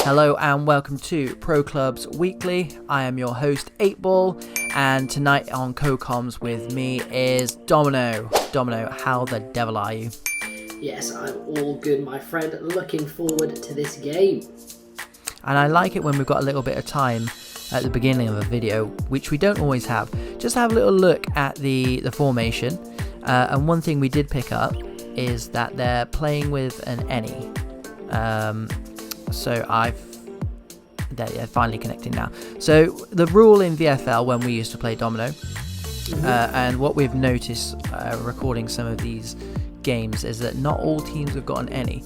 Hello and welcome to Pro Clubs Weekly. I am your host, Eightball, and tonight on co-coms with me is Domino. Domino, how the devil are you? Yes, I'm all good, my friend. Looking forward to this game. And I like it when we've got a little bit of time at the beginning of a video, which we don't always have, just to have a little look at the formation. And one thing we did pick up is that they're playing with an any. So they're finally connecting now. So the rule in VFL when we used to play Domino, and what we've noticed recording some of these games is that not all teams have got an any.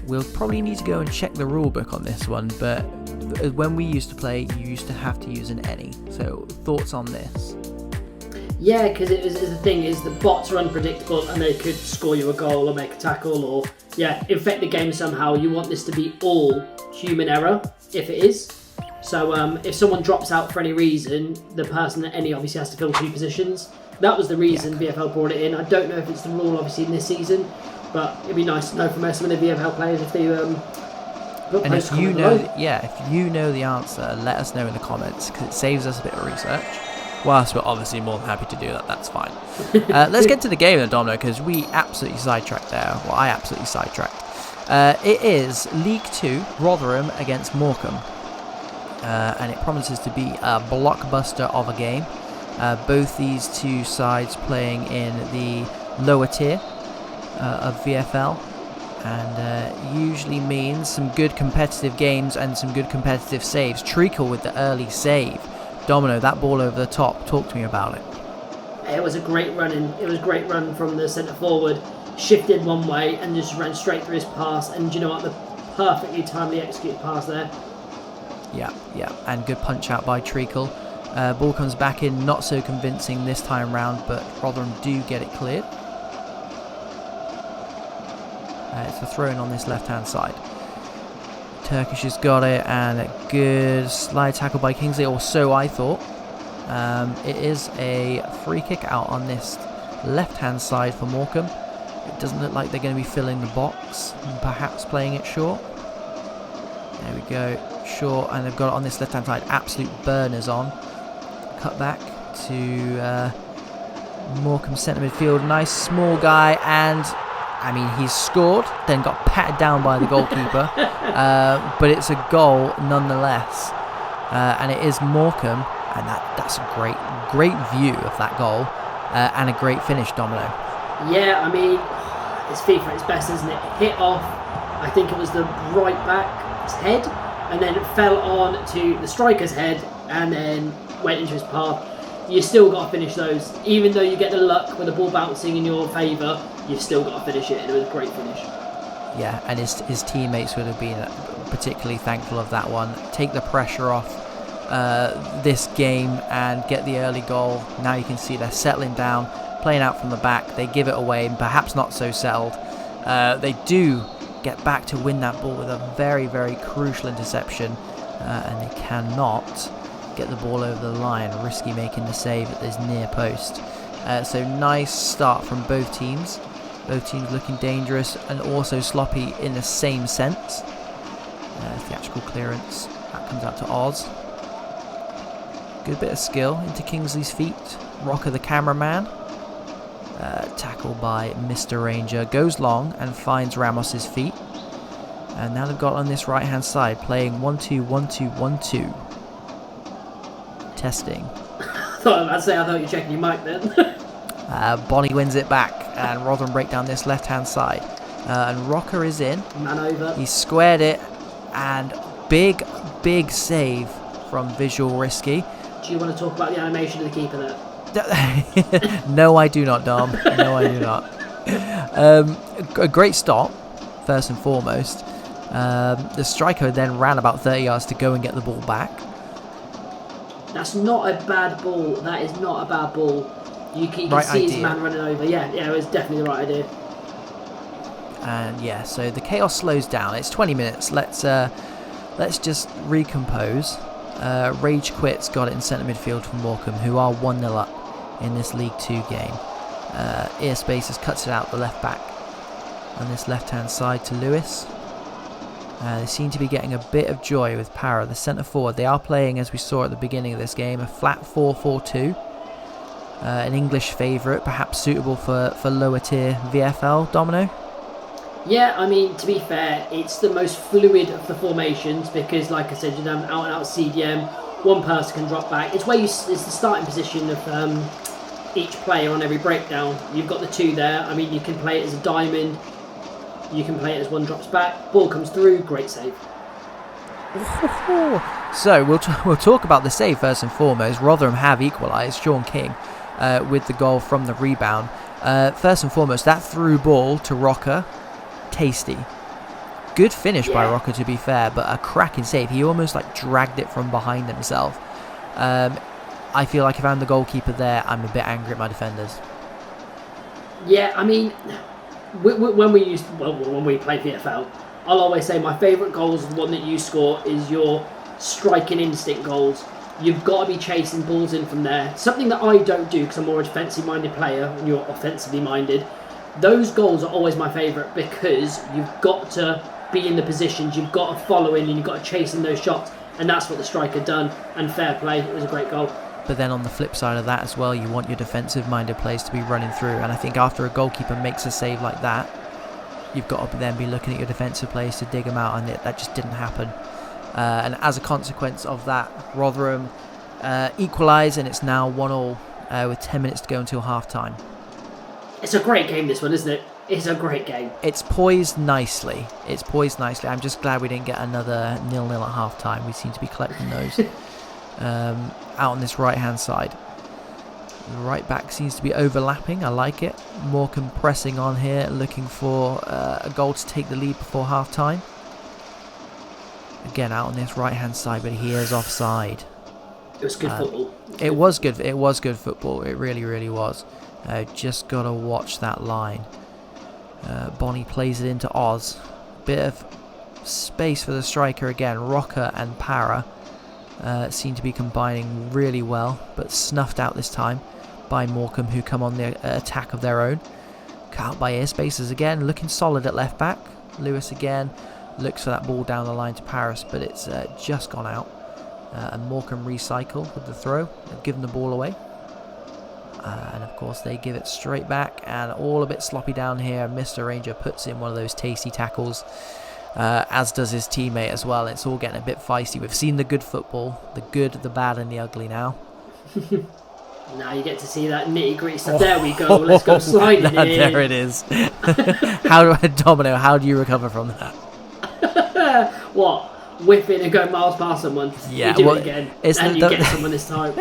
We'll probably need to go and check the rule book on this one, but when we used to play, you used to have to use an any. So thoughts on this? Yeah, because the thing is the bots are unpredictable and they could score you a goal or make a tackle or infect the game somehow. You want this to be all human error if it is. So if someone drops out for any reason, the person at any obviously has to fill 2 positions. That was the reason VFL brought it in. I don't know if it's the rule obviously in this season, but it'd be nice to know from some of the VFL players if they and if you know, if you know the answer, let us know in the comments because it saves us a bit of research. Whilst we're obviously more than happy to do that, that's fine. Let's get to the game then, Domino, because we absolutely sidetracked there. Well, I absolutely sidetracked. It is League 2, Rotherham against Morecambe. And it promises to be a blockbuster of a game. Both these two sides playing in the lower tier of VFL. And usually means some good competitive games and some good competitive saves. Treacle with the early save. Domino, that ball over the top, talk to me about it. It was a great run from the centre forward, shifted one way and just ran straight through his pass, and you know what, the perfectly timely executed pass there. Yeah, and good punch out by Treacle. Ball comes back in, not so convincing this time round, but Rotherham do get it cleared. It's a throw in on this left hand side. Turkish has got it, and a good slide tackle by Kingsley, or so I thought. It is a free kick out on this left-hand side for Morecambe. It doesn't look like they're going to be filling the box, and perhaps playing it short. There we go, short, and they've got it on this left-hand side. Absolute burners on. Cut back to Morecambe centre midfield. Nice small guy, and I mean, he's scored, then got patted down by the goalkeeper, but it's a goal nonetheless, and it is Morecambe, and that's a great view of that goal, and a great finish, Domino. Yeah, I mean, it's FIFA at its best, isn't it? It hit off, I think it was the right back's head, and then it fell on to the striker's head, and then went into his path. You still got to finish those, even though you get the luck with the ball bouncing in your favour. You've still got to finish it, and it was a great finish. Yeah, and his teammates would have been particularly thankful of that one. Take the pressure off this game and get the early goal. Now you can see they're settling down, playing out from the back. They give it away, and perhaps not so settled. They do get back to win that ball with a very, very crucial interception, and they cannot get the ball over the line. Risky making the save at this near post. So nice start from both teams. Both teams looking dangerous and also sloppy in the same sense. Theatrical clearance. That comes out to Oz. Good bit of skill into Kingsley's feet. Rocker the cameraman. Tackle by Mr. Ranger. Goes long and finds Ramos's feet. And now they've got on this right hand side playing 1-2, 1-2, 1-2. Testing. I thought you were checking your mic then. Bonnie wins it back, and Rotherham break down this left-hand side. And Rocker is in. Man over. He squared it, and big save from Visual Risky. Do you want to talk about the animation of the keeper there? No, I do not, Dom. No, I do not. A great stop, first and foremost. The striker then ran about 30 yards to go and get the ball back. That's not a bad ball. That is not a bad ball. You can see his man running over. Yeah, it was definitely the right idea. And yeah, so the chaos slows down. It's 20 minutes. Let's just recompose. Rage Quit's got it in centre midfield for Morecambe, who are 1-0 up in this League 2 game. Ear Spaces cuts it out the left back on this left hand side to Lewis. They seem to be getting a bit of joy with Para, the centre forward. They are playing, as we saw at the beginning of this game, a flat 4-4-2. An English favourite, perhaps suitable for lower tier VFL, Domino? Yeah, I mean, to be fair, it's the most fluid of the formations because, like I said, you have an out-and-out CDM, one person can drop back. It's where it's the starting position of each player on every breakdown. You've got the two there. I mean, you can play it as a diamond. You can play it as one drops back. Ball comes through. Great save. So we'll talk about the save first and foremost. Rotherham have equalised. Sean King with the goal from the rebound. First and foremost, that through ball to Rocker, tasty. Good finish by Rocker, to be fair, but a cracking save. He almost like dragged it from behind himself. I feel like if I'm the goalkeeper there, I'm a bit angry at my defenders. Yeah, I mean, when we play VFL, I'll always say my favourite goal is the one that you score is your striking instinct goals. You've got to be chasing balls in from there. Something that I don't do because I'm more a defensive-minded player and you're offensively minded. Those goals are always my favourite because you've got to be in the positions, you've got to follow in and you've got to chase in those shots. And that's what the striker done. And fair play, it was a great goal. But then on the flip side of that as well, you want your defensive-minded players to be running through. And I think after a goalkeeper makes a save like that, you've got to then be looking at your defensive players to dig them out, and that just didn't happen. And as a consequence of that, Rotherham equalise, and it's now 1-1 with 10 minutes to go until half-time. It's a great game, this one, isn't it? It's a great game. It's poised nicely. I'm just glad we didn't get another 0-0 at half-time. We seem to be collecting those. Out on this right-hand side. The right back seems to be overlapping. I like it. Morecambe pressing on here, looking for a goal to take the lead before half-time. Again, out on this right-hand side, but he is offside. It was good football. It was good. It was good football. It really, really was. Just got to watch that line. Bonnie plays it into Oz. Bit of space for the striker again. Rocker and Para seem to be combining really well, but snuffed out this time by Morecambe, who come on the attack of their own. Cut out by Airspaces again, looking solid at left back. Lewis again looks for that ball down the line to Paris, but it's just gone out. And Morecambe recycle with the throw. They've given the ball away. And of course they give it straight back, and all a bit sloppy down here. Mr. Ranger puts in one of those tasty tackles, as does his teammate as well. It's all getting a bit feisty. We've seen the good football, the good, the bad and the ugly now. Now you get to see that nitty-gritty stuff. There we go. Let's go sliding in. There it is. Domino, how do you recover from that? What? Whipping and going miles past someone. Yeah, you do it again. And you get someone this time.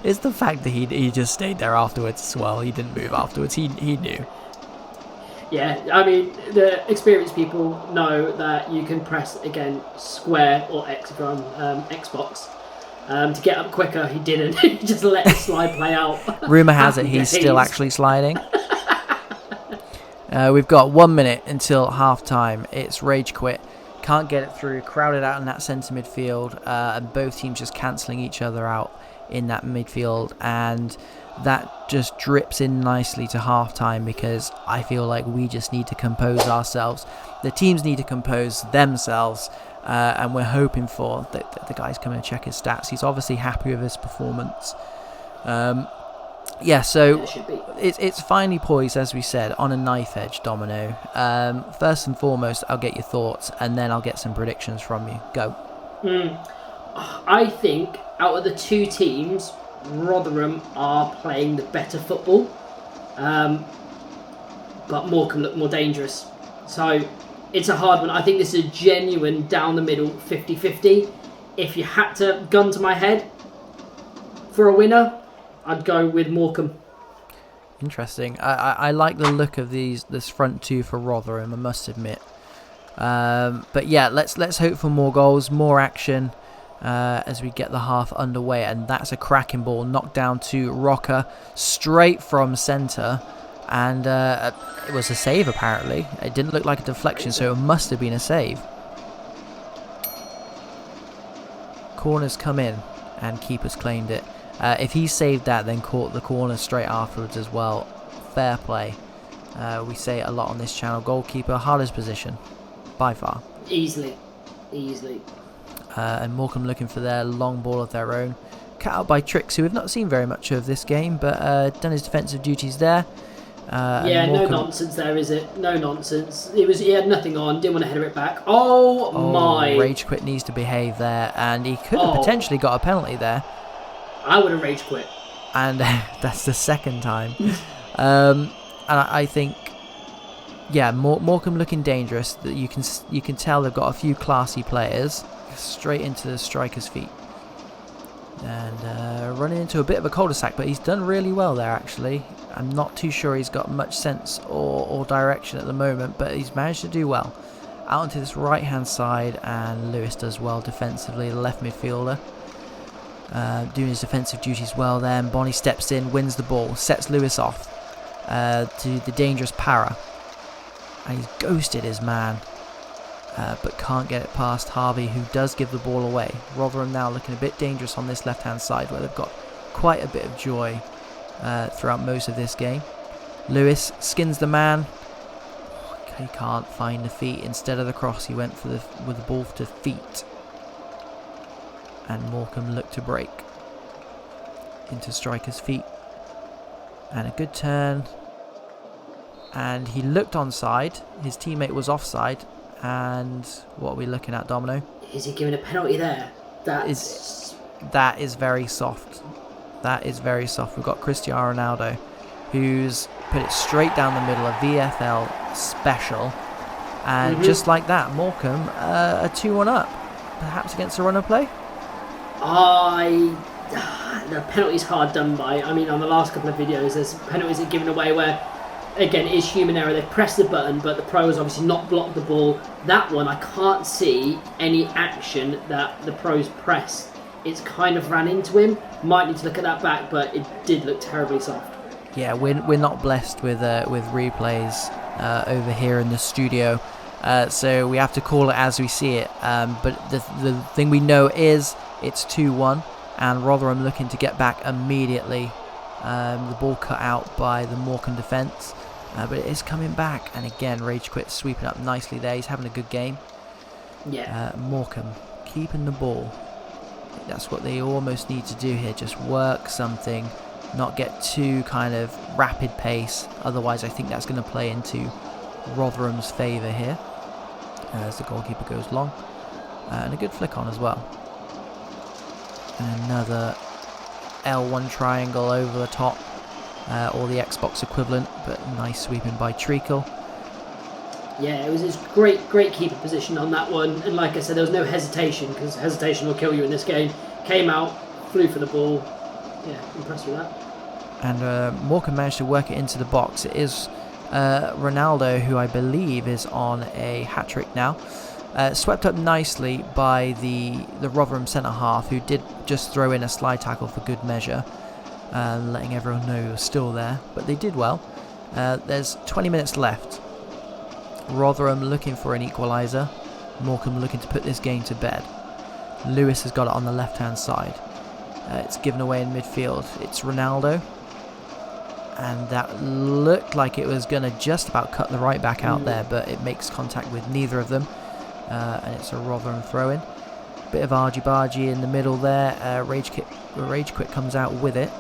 It's the fact that he just stayed there afterwards as well. He didn't move afterwards. He knew. Yeah, I mean, the experienced people know that you can press, again, square or X from Xbox to get up quicker. He didn't. He just let the slide play out. Rumour has it he's still actually sliding. We've got 1 minute until half-time. It's rage quit. Can't get it through. Crowded out in that centre midfield. And both teams just cancelling each other out in that midfield, and that just drips in nicely to half-time, because I feel like we just need to compose ourselves. The teams need to compose themselves, and we're hoping for that the guy's coming to check his stats. He's obviously happy with his performance. So it's finally poised, as we said, on a knife edge, Domino. First and foremost, I'll get your thoughts, and then I'll get some predictions from you. Go. I think out of the two teams, Rotherham are playing the better football, but Morecambe look more dangerous. So it's a hard one. I think this is a genuine down the middle 50-50. If you had to gun to my head for a winner, I'd go with Morecambe. Interesting. I like the look of this front two for Rotherham, I must admit. But yeah, let's hope for more goals, more action. As we get the half underway, and that's a cracking ball knocked down to Rocker straight from centre, and it was a save apparently. It didn't look like a deflection, so it must have been a save. Corners come in and keeper's claimed it. If he saved that, then caught the corner straight afterwards as well. Fair play. We say it a lot on this channel. Goalkeeper, hardest position by far. Easily. Easily. And Morecambe looking for their long ball of their own. Cut out by Tricks, who we've not seen very much of this game, but done his defensive duties there. Yeah, no nonsense there, is it? No nonsense. He had nothing on, didn't want to header it back. Oh my. Rage Quit needs to behave there, and he could have potentially got a penalty there. I would have rage quit. And that's the second time. And I think, yeah, Morecambe looking dangerous. That you can tell they've got a few classy players. Straight into the striker's feet. And running into a bit of a cul-de-sac, but he's done really well there actually. I'm not too sure he's got much sense or direction at the moment, but he's managed to do well. Out onto this right hand side, and Lewis does well defensively, the left midfielder. Doing his defensive duties well there, and Bonnie steps in, wins the ball, sets Lewis off to the dangerous para. And he's ghosted his man. But can't get it past Harvey, who does give the ball away. Rotherham now looking a bit dangerous on this left-hand side, where they've got quite a bit of joy throughout most of this game. Lewis skins the man. He can't find the feet. Instead of the cross, he went for with the ball to feet. And Morecambe looked to break into striker's feet. And a good turn. And he looked onside. His teammate was offside. And what are we looking at, Domino? Is he giving a penalty there? That is very soft. That is very soft. We've got Cristiano Ronaldo, who's put it straight down the middle, a VFL special. And just like that, Morecambe a 2-1 up. Perhaps against a run of play? The penalty's hard done by. I mean, on the last couple of videos, there's penalties that are given away where, again, it is human error. They press the button, but the pro has obviously not blocked the ball. That one, I can't see any action that the pros pressed. It's kind of ran into him. Might need to look at that back, but it did look terribly soft. Yeah, we're not blessed with replays over here in the studio, so we have to call it as we see it. But the thing we know is it's 2-1, and Rotherham looking to get back immediately. The ball cut out by the Morecambe defence. But it is coming back, and again, Rage Quit sweeping up nicely there. He's having a good game. Yeah. Morecambe keeping the ball. I think that's what they almost need to do here. Just work something, not get too kind of rapid pace. Otherwise, I think that's going to play into Rotherham's favour here. As the goalkeeper goes long. And a good flick on as well. And another L1 triangle over the top. Or the Xbox equivalent, but nice sweeping by Treacle. Yeah, it was his great keeper position on that one, and like I said, there was no hesitation, because hesitation will kill you in this game. Came out, flew for the ball. Yeah, impressed with that. And Morecambe managed to work it into the box. It is Ronaldo, who I believe is on a hat-trick now. Swept up nicely by the Rotherham centre-half, who did just throw in a slide tackle for good measure. Letting everyone know he was still there, but they did well. There's 20 minutes left. Rotherham looking for an equaliser. Morecambe looking to put this game to bed. Lewis has got it on the left hand side. It's given away in midfield. It's Ronaldo, and that looked like it was going to just about cut the right back out there, but it makes contact with neither of them, and it's a Rotherham throw-in. Bit of argy-bargy in the middle there. Rage Quit comes out with it.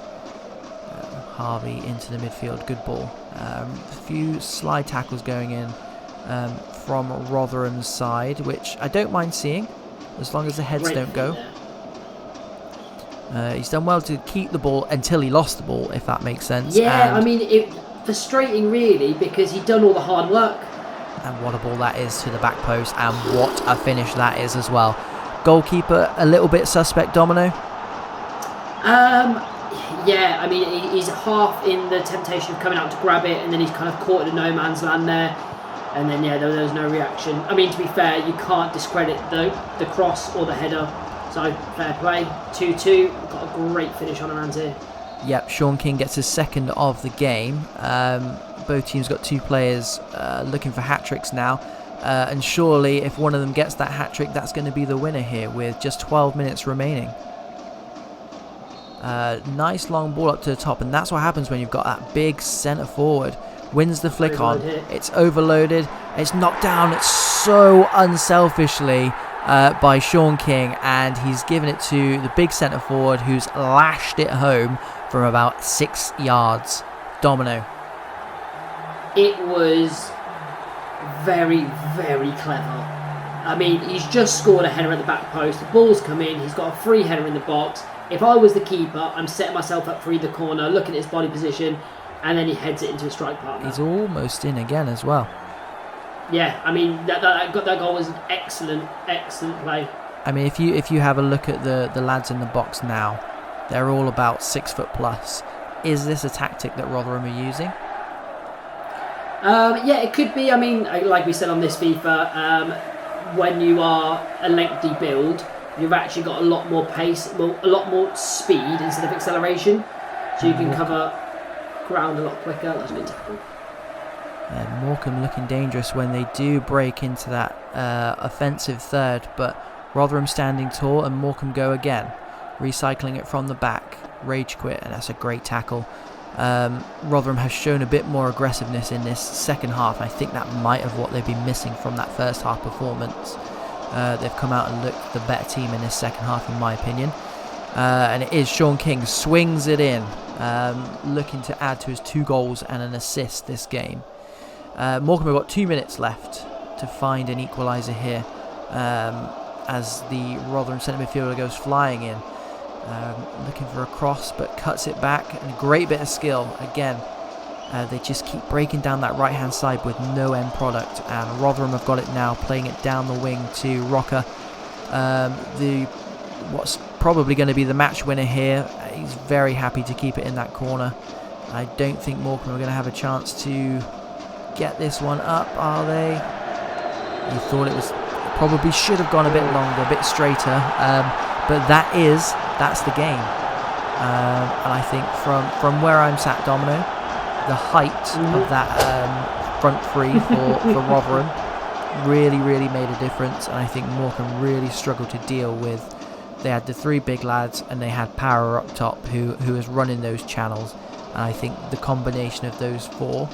Harvey into the midfield, good ball. A few slide tackles going in from Rotherham's side, which I don't mind seeing, as long as the heads don't go. He's done well to keep the ball until he lost the ball, if that makes sense. Yeah, I mean, it's frustrating really, because he'd done all the hard work. And what a ball that is to the back post, and what a finish that is as well. Goalkeeper, a little bit suspect, Domino? Yeah, I mean, he's half in the temptation of coming out to grab it, and then he's kind of caught in a no man's land there. And then, yeah, there was no reaction. I mean, to be fair, you can't discredit the cross or the header. So, fair play. 2-2. Got a great finish on our hands here. Yep, Sean King gets his second of the game. Both teams got two players looking for hat-tricks now. And surely, if one of them gets that hat-trick, that's going to be the winner here with just 12 minutes remaining. Nice long ball up to the top, and that's what happens when you've got that big centre forward. Wins the flick on. It's overloaded. It's knocked down so unselfishly by Sean King, and he's given it to the big centre forward who's lashed it home from about 6 yards. Domino. It was very, very clever. I mean, he's just scored a header at the back post. The ball's come in. He's got a free header in the box. If I was the keeper, I'm setting myself up for either corner, looking at his body position, and then he heads it into a strike partner. He's almost in again as well. Yeah, I mean, that goal was an excellent play. I mean, if you have a look at the lads in the box now, they're all about 6 foot plus. Is this a tactic that Rotherham are using? Yeah, it could be. I mean, like we said on this FIFA, when you are a lengthy build, you've actually got a lot more pace, a lot more speed instead of acceleration, so you can cover ground a lot quicker. That's a good tackle. And Morecambe looking dangerous when they do break into that offensive third, but Rotherham standing tall and Morecambe go again, recycling it from the back. Rage quit, and that's a great tackle. Rotherham has shown a bit more aggressiveness in this second half. I think that might have what they've been missing from that first half performance. They've come out and looked the better team in this second half, in my opinion. And it is Sean King swings it in, looking to add to his 2 goals and an assist this game. Morecambe have got 2 minutes left to find an equaliser here, as the Rotherham centre midfielder goes flying in. Looking for a cross, but cuts it back, and a great bit of skill again. They just keep breaking down that right hand side with no end product, and Rotherham have got it now, playing it down the wing to Rocker, what's probably going to be the match winner here. He's very happy to keep it in that corner. I don't think Morecambe are going to have a chance to get this one up, are they? You thought it probably should have gone a bit longer, a bit straighter, but that's the game. And I think from where I'm sat, Domino, the height of that front three for Rotherham really made a difference, and I think Morecambe really struggled to deal with. They had the 3 big lads, and they had Power up top who was running those channels, and I think the combination of those 4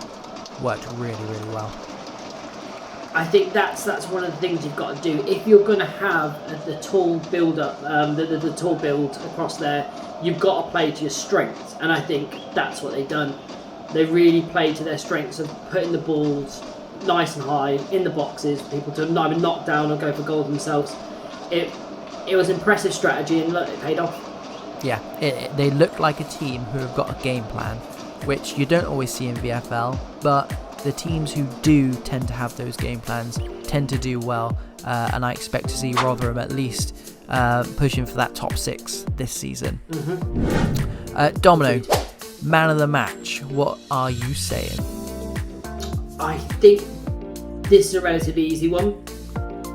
worked really well. I think that's one of the things you've got to do if you're going to have the tall build up, the tall build across there. You've got to play to your strengths, and I think that's what they've done. They really played to their strengths of putting the balls nice and high in the boxes for people to either knock down or go for goal themselves. It was impressive strategy, and look, it paid off. Yeah, they look like a team who have got a game plan, which you don't always see in VFL, but the teams who do tend to have those game plans tend to do well, and I expect to see Rotherham at least pushing for that top 6 this season. Domino, man of the match, what are you saying? I think this is a relatively easy one,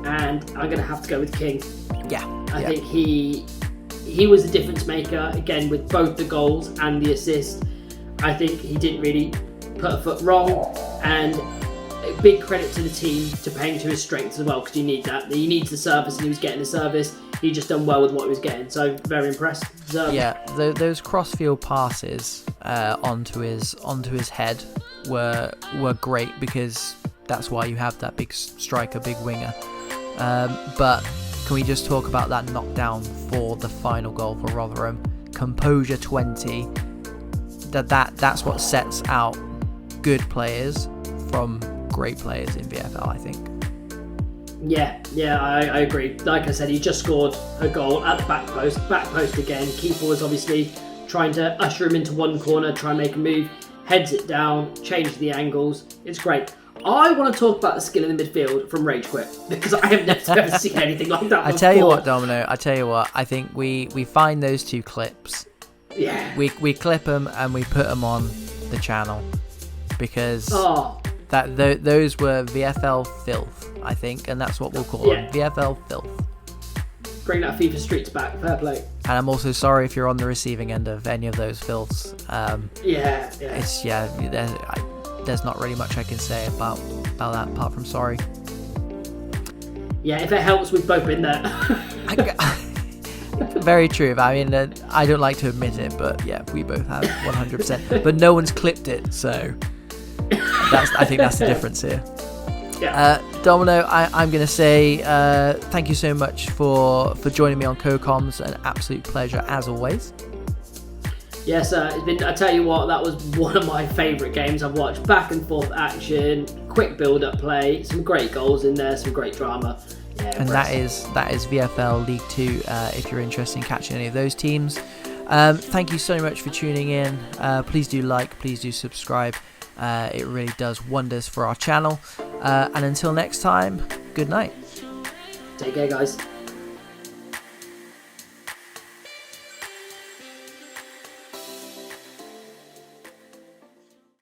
and I'm going to have to go with King. I think he was the difference maker, again, with both the goals and the assist. I think he didn't really put a foot wrong, and a big credit to the team to playing to his strengths as well, because you need that. He needs the service, and he was getting the service. He just done well with what he was getting, so very impressed. Those cross-field passes onto his head were great, because that's why you have that big striker, big winger. But can we just talk about that knockdown for the final goal for Rotherham? Composure 20. That's what sets out good players from great players in VFL, I think. I agree. Like I said, he just scored a goal at the back post again. Keeper was obviously trying to usher him into one corner, try and make a move, heads it down, change the angles. It's great. I want to talk about the skill in the midfield from Rage Quit, because I have never seen anything like that before. I tell you what, Domino, I think we find those 2 clips. Yeah. We clip them and we put them on the channel, because those were VFL filth, I think, and that's what we'll call them. VFL filth. Bring that FIFA Streets back, fair play. And I'm also sorry if you're on the receiving end of any of those filths. There's not really much I can say about that apart from sorry. Yeah, if it helps, we've both been there. Very true. I mean, I don't like to admit it, but yeah, we both have 100%. But no one's clipped it, so I think that's the difference here. Yeah. Domino, I'm going to say thank you so much for joining me on CoComs. An absolute pleasure as always. Yes, it's been. I tell you what, that was one of my favourite games I've watched. Back and forth action, quick build-up play, some great goals in there, some great drama. Yeah, and that is VFL League 2. If you're interested in catching any of those teams, thank you so much for tuning in. Please do like, please do subscribe. It really does wonders for our channel. And until next time, good night. Take care, guys.